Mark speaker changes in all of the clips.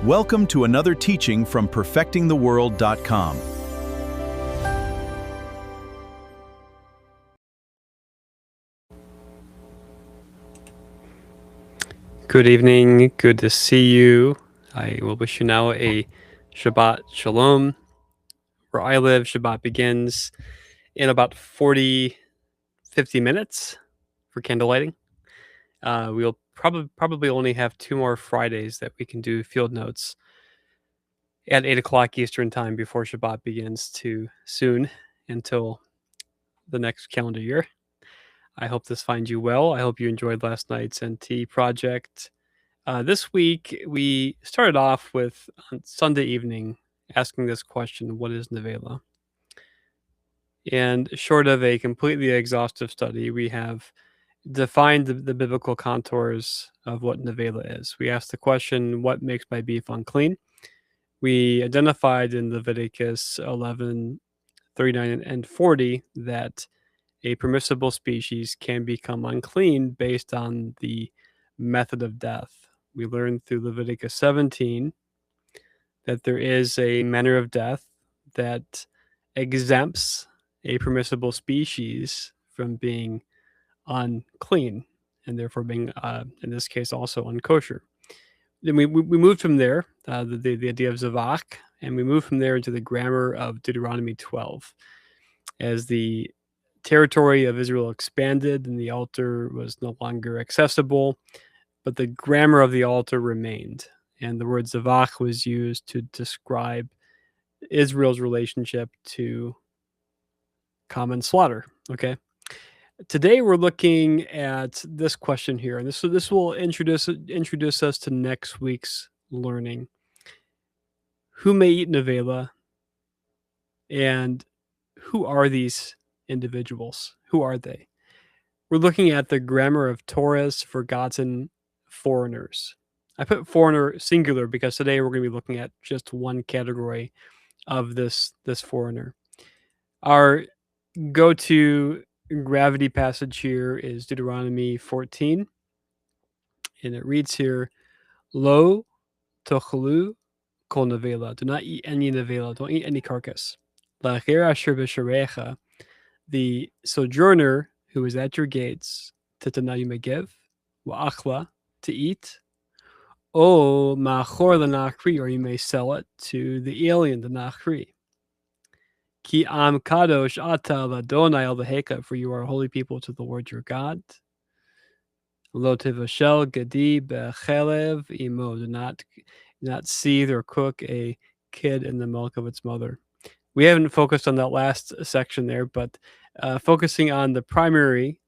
Speaker 1: Welcome to another teaching from perfectingtheworld.com.
Speaker 2: Good evening. Good to see you. I will wish you now a Shabbat Shalom. Where I live, Shabbat begins in about 50 minutes for candle lighting. We'll probably only have 2 more Fridays that we can do field notes at 8 o'clock Eastern time before Shabbat begins too soon until the next calendar year. I hope this finds you well. I hope you enjoyed last night's NT project. This week, we started off with, on Sunday evening, asking this question: what is Nevelah? And short of a completely exhaustive study, we have defined the biblical contours of what Nevelah is. We asked the question, what makes my beef unclean? We identified in Leviticus 11, 39, and 40 that a permissible species can become unclean based on the method of death. We learned through Leviticus 17 that there is a manner of death that exempts a permissible species from being unclean and therefore being, in this case, also unkosher. Then we moved from there, the idea of zavach, and we moved from there into the grammar of Deuteronomy 12. As the territory of Israel expanded and the altar was no longer accessible, but the grammar of the altar remained. And the word zavach was used to describe Israel's relationship to common slaughter. Okay. Today we're looking at this question here, and this will introduce us to next week's learning. Who may eat Nevelah, and who are these individuals? Who are they? We're looking at the grammar of Torah's forgotten foreigners. I put foreigner singular because today we're going to be looking at just one category of this foreigner. Our go-to gravity passage here is Deuteronomy 14, and it reads here, Lo tochelu kol nevelah. Do not eat any nevelah. Don't eat any carcass. L'achir asher b'sharecha, the sojourner who is at your gates, titana you may give, wa'achla, to eat, o ma'achor l'nachri, or you may sell it to the alien, the nachri. Ki am kadosh ata l'Adonai Eloheka, for you are a holy people to the Lord your God. Lo tivashel gedi bechelev imo, do not seethe or cook a kid in the milk of its mother. We haven't focused on that last section there, but focusing on the primary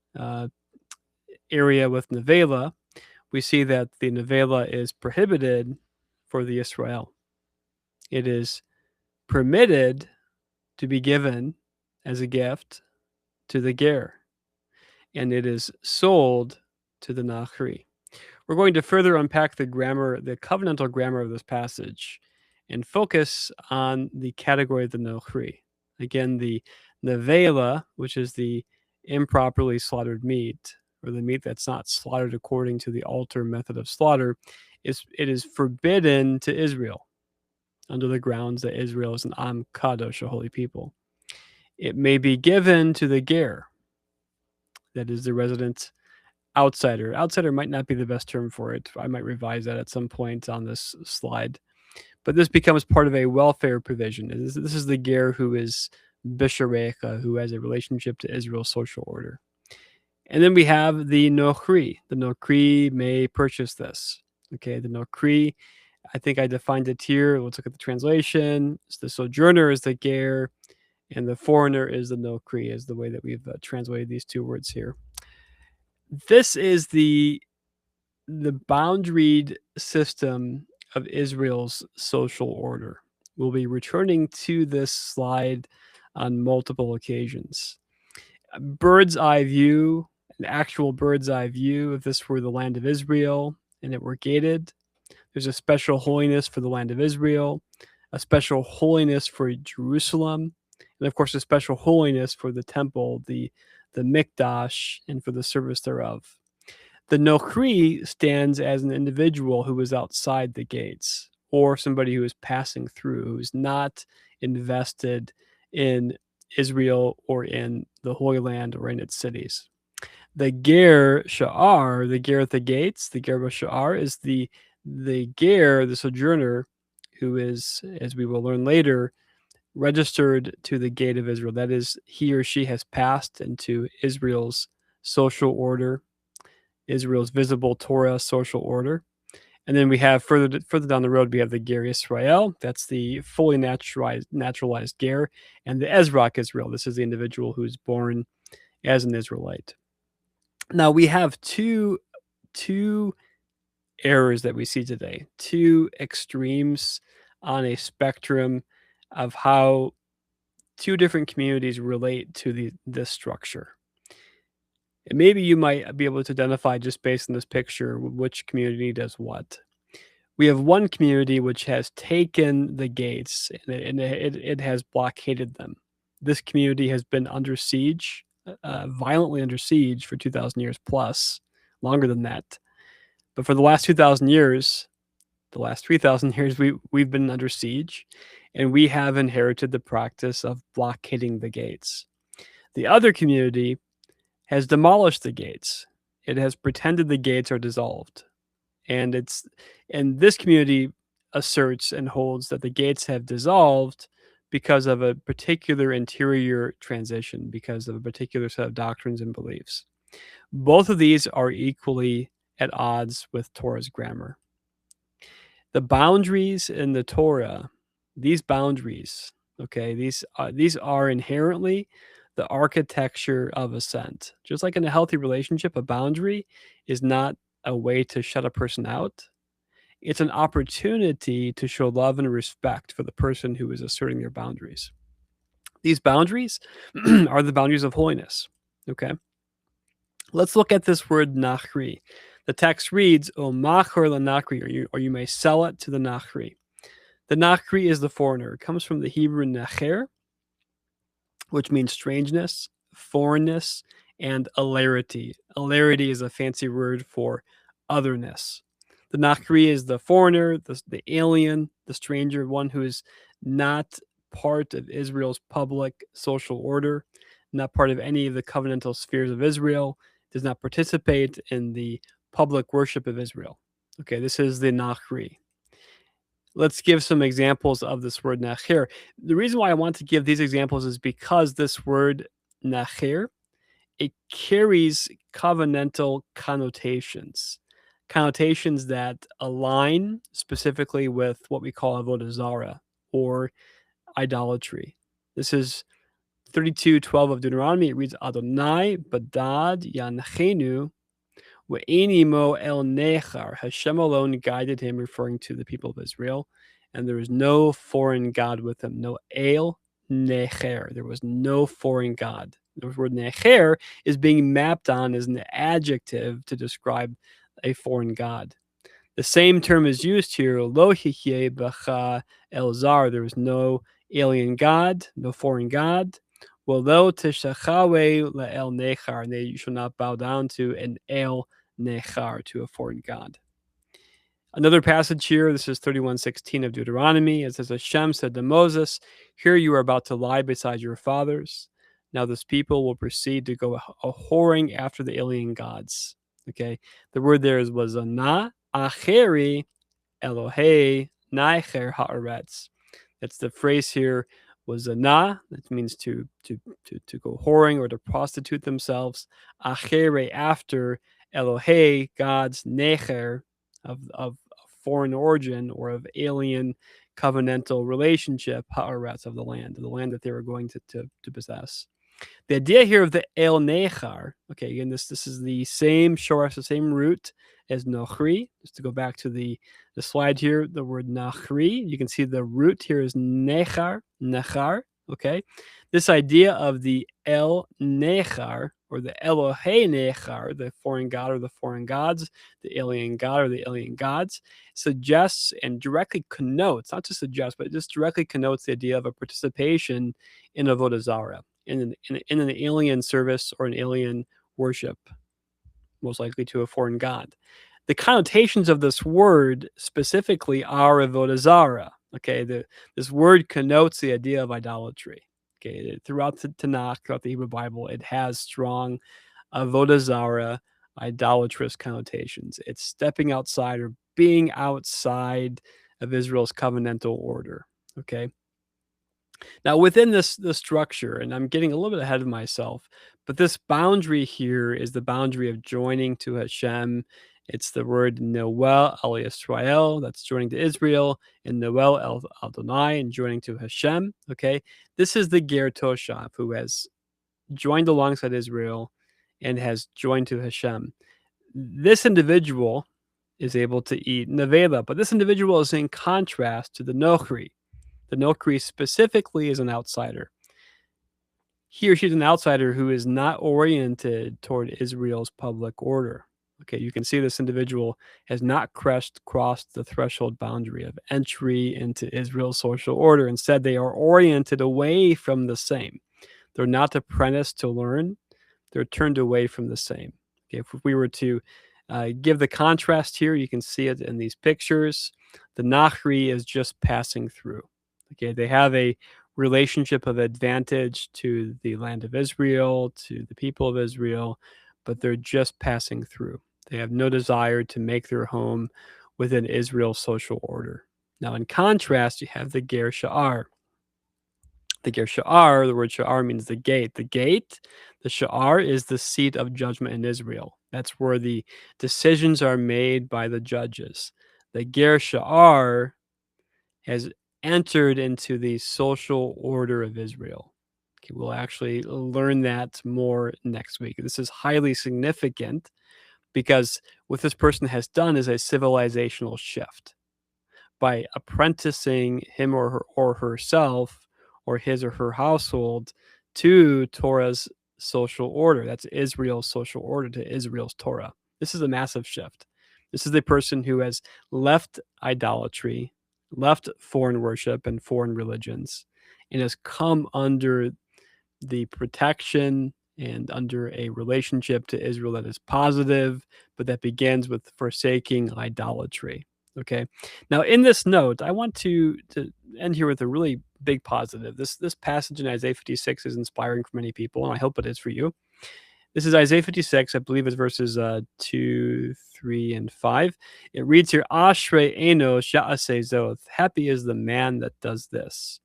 Speaker 2: area with Nevelah, we see that the Nevelah is prohibited for the Israel. It is permitted to be given as a gift to the ger, and it is sold to the nachri. We're going to further unpack the grammar, the covenantal grammar of this passage, and focus on the category of the nachri. Again, the Nevelah, which is the improperly slaughtered meat, or the meat that's not slaughtered according to the altar method of slaughter, it is forbidden to Israel under the grounds that Israel is an Am Kadosh, a holy people. It may be given to the ger, that is the resident outsider. Outsider might not be the best term for it. I might revise that at some point on this slide. But this becomes part of a welfare provision. This is the ger who is bisharecha, who has a relationship to Israel's social order. And then we have the nochri. The nochri may purchase this. Okay, the nochri, I think I defined it here. Let's look at the translation. So the sojourner is the ger, and the foreigner is the nochri, is the way that we've translated these two words here. This is the boundaried system of Israel's social order. We'll be returning to this slide on multiple occasions. A bird's eye view, an actual bird's eye view, if this were the land of Israel and it were gated, there's a special holiness for the land of Israel, a special holiness for Jerusalem, and of course a special holiness for the temple, the mikdash, and for the service thereof. The nochri stands as an individual who is outside the gates, or somebody who is passing through, who's not invested in Israel or in the Holy Land or in its cities. The ger sha'ar, the ger at the gates, the ger b'sha'ar is the ger, the sojourner, who is, as we will learn later, registered to the gate of Israel. That is, he or she has passed into Israel's social order, Israel's visible Torah social order. And then we have further down the road, we have the ger Israel. That's the fully naturalized ger, and the Ezrak Israel. This is the individual who is born as an Israelite. Now we have two errors that we see today, two extremes on a spectrum of how two different communities relate to this structure. And maybe you might be able to identify just based on this picture which community does what. We have one community which has taken the gates and it has blockaded them. This community has been under siege, violently under siege for 2,000 years plus, longer than that. But for the last 2,000 years, the last 3,000 years, we've been under siege, and we have inherited the practice of blockading the gates. The other community has demolished the gates. It has pretended the gates are dissolved. And this community asserts and holds that the gates have dissolved because of a particular interior transition, because of a particular set of doctrines and beliefs. Both of these are equally at odds with Torah's grammar. The boundaries in the Torah, these boundaries, okay, these are inherently the architecture of assent. Just like in a healthy relationship, a boundary is not a way to shut a person out. It's an opportunity to show love and respect for the person who is asserting their boundaries. These boundaries are the boundaries of holiness, okay? Let's look at this word nachri. The text reads, O machor la-nachri, or you may sell it to the nachri. The nachri is the foreigner. It comes from the Hebrew nacher, which means strangeness, foreignness, and alarity. Alarity is a fancy word for otherness. The nachri is the foreigner, the alien, the stranger, one who is not part of Israel's public social order, not part of any of the covenantal spheres of Israel, does not participate in the public worship of Israel. Okay, this is the nachri. Let's give some examples of this word nacher. The reason why I want to give these examples is because this word nacher, it carries covenantal connotations that align specifically with what we call avodah zarah or idolatry. This is 32:12 of Deuteronomy. It reads, Adonai badad yanchenu we'enimo el nechar. Hashem alone guided him, referring to the people of Israel, and there was no foreign god with him. No el necher. There was no foreign god. The word necher is being mapped on as an adjective to describe a foreign god. The same term is used here, lo hihyeh b'cha el zar. There was no alien god, no foreign god. Well, lo teshachawe le'el nechar, and you shall not bow down to an el nechar, to a foreign god. Another passage here, this is 31:16 of Deuteronomy. It says, Hashem said to Moses, here you are about to lie beside your fathers. Now this people will proceed to go a whoring after the alien gods. Okay, the word there was na acheri Elohei naicher haaretz. That's the phrase here was na. That means to go whoring or to prostitute themselves. Achere, after, Elohei, God's, necher, of foreign origin or of alien covenantal relationship, haaretz, of the land that they were going to possess. The idea here of the el nechar, okay, again, this is the same shoresh, the same root as nochri. Just to go back to the slide here, the word nachri, you can see the root here is nechar, okay? This idea of the el nechar, or the Elohei nechar, the foreign god or the foreign gods, the alien god or the alien gods, suggests and directly connotes, not just suggests, but it just directly connotes the idea of a participation in avodah zarah, in an alien service or an alien worship, most likely to a foreign god. the connotations of this word specifically are avodah zarah. Okay, this word connotes the idea of idolatry. Okay, throughout the Tanakh, throughout the Hebrew Bible, it has strong avodah zarah, idolatrous connotations. It's stepping outside or being outside of Israel's covenantal order. Okay. Now, within this structure, and I'm getting a little bit ahead of myself, but this boundary here is the boundary of joining to Hashem. It's the word Noel El Yisrael, that's joining to Israel, and Noel El Adonai, and joining to Hashem. Okay, this is the Ger Toshav who has joined alongside Israel and has joined to Hashem. This individual is able to eat Nevelah, but this individual is in contrast to the Nochri. The Nochri specifically is an outsider. He or she's an outsider who is not oriented toward Israel's public order. Okay, you can see this individual has not crossed the threshold boundary of entry into Israel's social order. Instead, they are oriented away from the same. They're not apprenticed to learn. They're turned away from the same. Okay, if we were to give the contrast here, you can see it in these pictures. The Nachri is just passing through. Okay, they have a relationship of advantage to the land of Israel, to the people of Israel, but they're just passing through. They have no desire to make their home within Israel's social order. Now, in contrast, you have the Ger Sha'ar. The Ger Sha'ar, the word Sha'ar means the gate. The gate, the Sha'ar, is the seat of judgment in Israel. That's where the decisions are made by the judges. The Ger Sha'ar has entered into the social order of Israel. Okay, we'll actually learn that more next week. This is highly significant because what this person has done is a civilizational shift. By apprenticing him or herself or his or her household to Torah's social order. That's Israel's social order to Israel's Torah. This is a massive shift. This is the person who has left idolatry, left foreign worship and foreign religions, and has come under the protection and under a relationship to Israel that is positive, but that begins with forsaking idolatry. Okay. Now, in this note, I want to end here with a really big positive. This passage in Isaiah 56 is inspiring for many people, and I hope it is for you. This is Isaiah 56, I believe it's verses 2, 3, and 5. It reads here, Ashrei eno sha'aseh zoth. Happy is the man that does this.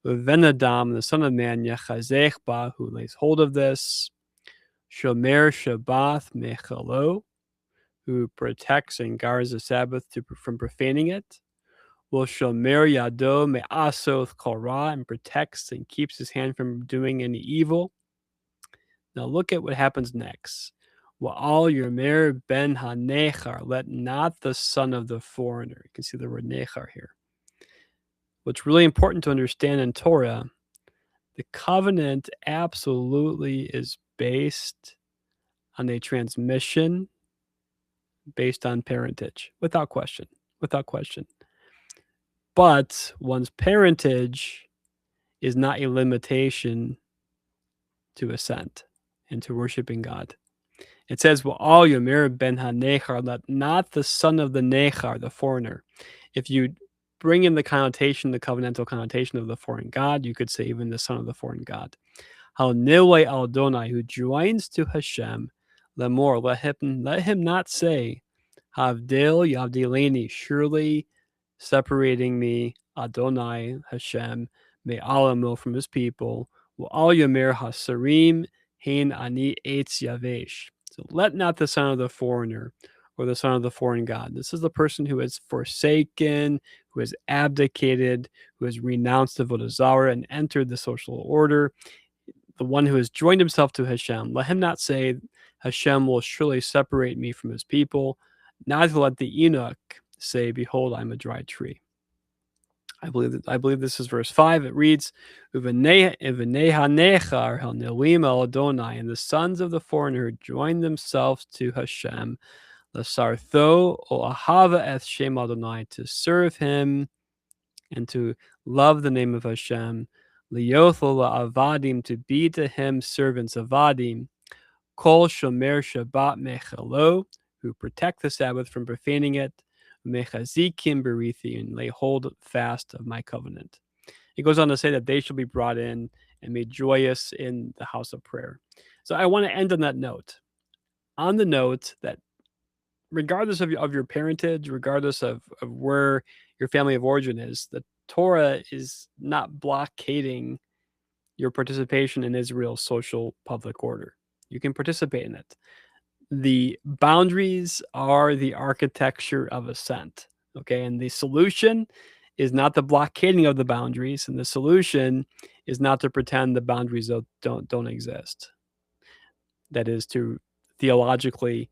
Speaker 2: Venadam, the son of man, yechazech ba, who lays hold of this. Shomer Shabbath mechalo, who protects and guards the Sabbath from profaning it. Will shomer yado me'asoth korah, and protects and keeps his hand from doing any evil. Now look at what happens next. Wa'al yomer ben hanechar, let not the son of the foreigner. You can see the word nechar here. What's really important to understand in Torah, the covenant absolutely is based on a transmission based on parentage, without question. But one's parentage is not a limitation to assent and to worshiping God. It says, well, all Yomer ben ha-nechar, let not the son of the nechar, the foreigner. If you bring in the connotation, the covenantal connotation of the foreign God, you could say even the son of the foreign God. Hal-nilei al-Adonai, who joins to Hashem, lemor, let him not say, Havdil Yavdileni, surely separating me, Adonai, Hashem, me'alamo, from his people, Wa'al Yomer Hasarim, Hein Ani Eitz Yavesh. So let not the son of the foreigner or the son of the foreign God. This is the person who has forsaken, who has abdicated, who has renounced the avodah zarah and entered the social order. The one who has joined himself to Hashem. Let him not say, Hashem will surely separate me from his people. Neither let the Enoch say, behold, I'm a dry tree. I believe this is verse 5. It reads, Uvenei hanechar hel nilim el Adonai, and the sons of the foreigner join themselves to Hashem, l'sartho o ahava eth shem Adonai, to serve him and to love the name of Hashem, liyothel la'avadim, to be to him servants avadim, kol shomer Shabbat mechalo, who protect the Sabbath from profaning it, mechazikim berithi, and lay hold fast of my covenant. It goes on to say that they shall be brought in and made joyous in the house of prayer. So I want to end on that note. On the note that regardless of your parentage, regardless of where your family of origin is, the Torah is not blockading your participation in Israel's social public order. You can participate in it. The boundaries are the architecture of assent. Okay, and the solution is not the blockading of the boundaries, and the solution is not to pretend the boundaries don't exist. That is to theologically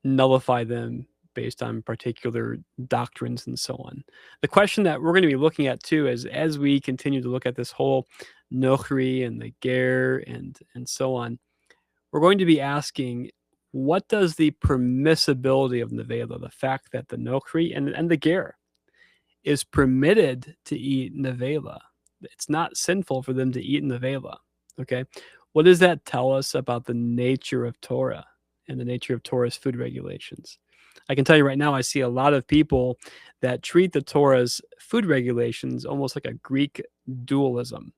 Speaker 2: nullify them based on particular doctrines and so on. The question that we're going to be looking at too is as we continue to look at this whole Nochri and the Ger and so on, we're going to be asking, what does the permissibility of Nevelah, the fact that the Nochri and the Ger is permitted to eat Nevelah, it's not sinful for them to eat Nevelah, okay? What does that tell us about the nature of Torah and the nature of Torah's food regulations? I can tell you right now, I see a lot of people that treat the Torah's food regulations almost like a Greek dualism,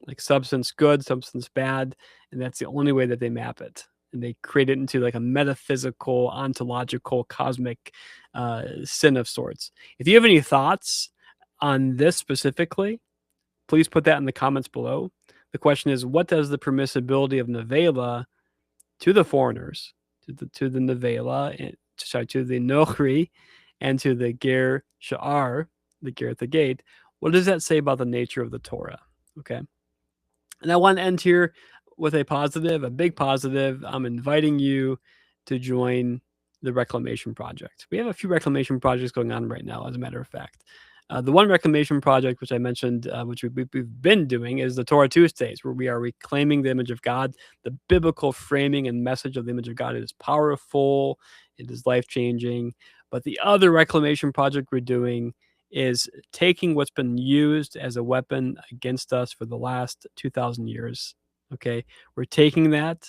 Speaker 2: like substance good, substance bad, and that's the only way that they map it. And they create it into like a metaphysical, ontological, cosmic sin of sorts. If you have any thoughts on this specifically, please put that in the comments below. The question is, what does the permissibility of Nevelah to the foreigners, to the Nevelah, to the Nochri, and to the Ger Sha'ar, the Ger at the gate, what does that say about the nature of the Torah? Okay. And I want to end here with a positive, a big positive. I'm inviting you to join the Reclamation Project. We have a few reclamation projects going on right now, as a matter of fact. The one reclamation project, which I mentioned, which we've been doing, is the Torah Tuesdays, where we are reclaiming the image of God. The biblical framing and message of the image of God is powerful. It is life-changing. But the other reclamation project we're doing is taking what's been used as a weapon against us for the last 2,000 years. Okay, we're taking that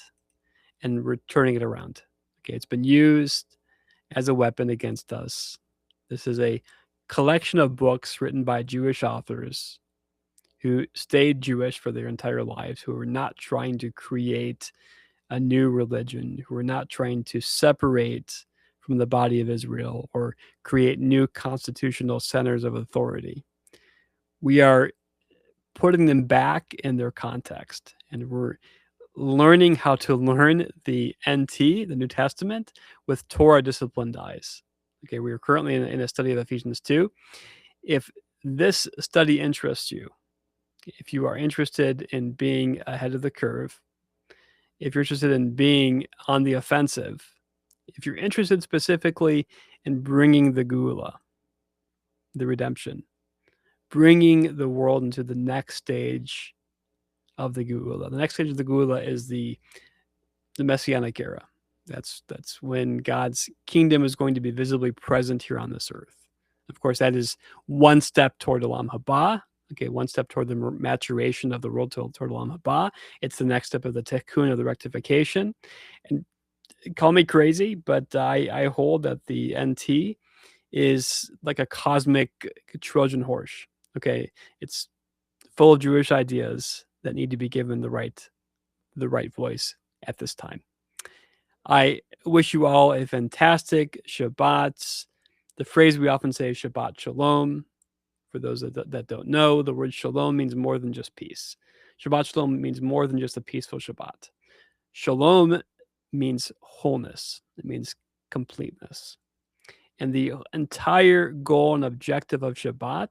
Speaker 2: and we're turning it around. Okay, it's been used as a weapon against us. This is a collection of books written by Jewish authors who stayed Jewish for their entire lives, who were not trying to create a new religion, who were not trying to separate from the body of Israel or create new constitutional centers of authority. We are putting them back in their context, and we're learning how to learn the NT, the New Testament, with Torah disciplined eyes. Okay, we are currently in a study of Ephesians 2. If this study interests you, if you are interested in being ahead of the curve, if you're interested in being on the offensive, if you're interested specifically in bringing the Geula, the redemption, bringing the world into the next stage of the Geula. The next stage of the Geula is the Messianic era. That's when God's kingdom is going to be visibly present here on this earth. Of course, that is one step toward Olam Haba. Okay, one step toward the maturation of the world toward Olam Haba. It's the next step of the tikkun, of the rectification. And call me crazy, but I hold that the NT is like a cosmic Trojan horse. Okay, it's full of Jewish ideas that need to be given the right voice at this time. I wish you all a fantastic Shabbat. The phrase we often say is Shabbat Shalom. For those that don't know, the word Shalom means more than just peace. Shabbat Shalom means more than just a peaceful Shabbat. Shalom means wholeness. It means completeness. And the entire goal and objective of Shabbat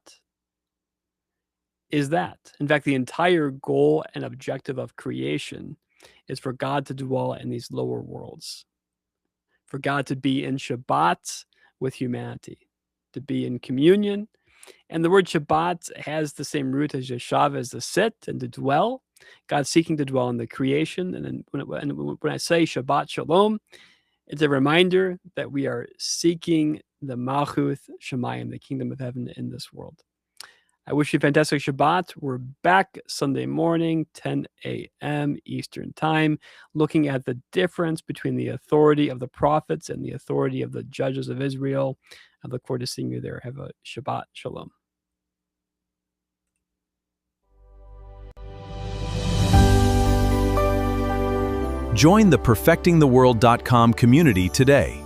Speaker 2: is that. In fact, the entire goal and objective of creation is for God to dwell in these lower worlds, for God to be in Shabbat with humanity, to be in communion. And the word Shabbat has the same root as yeshav, as to sit and to dwell. God's seeking to dwell in the creation. And then when I say Shabbat Shalom, it's a reminder that we are seeking the Malchuth Shemayim, the kingdom of heaven in this world. I wish you a fantastic Shabbat. We're back Sunday morning, 10 a.m. Eastern Time, looking at the difference between the authority of the prophets and the authority of the judges of Israel. I look forward to seeing you there. Have a Shabbat Shalom.
Speaker 1: Join the perfectingtheworld.com community today.